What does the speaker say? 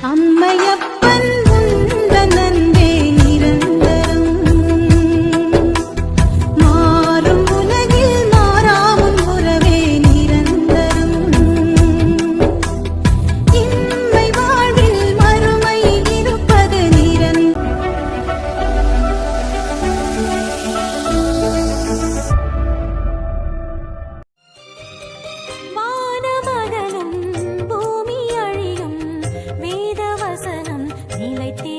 அம்மையப்பன் உந்தன் அன்பே நிரந்தரம் மாறும் உலகில் மாறாமுன் உறவே நிரந்தரம் இன்மை வாழ்வில் மறுமையில் இருப்பது வானமகலும் பூமி அழியும் வேத வசனம் நிலைத்தே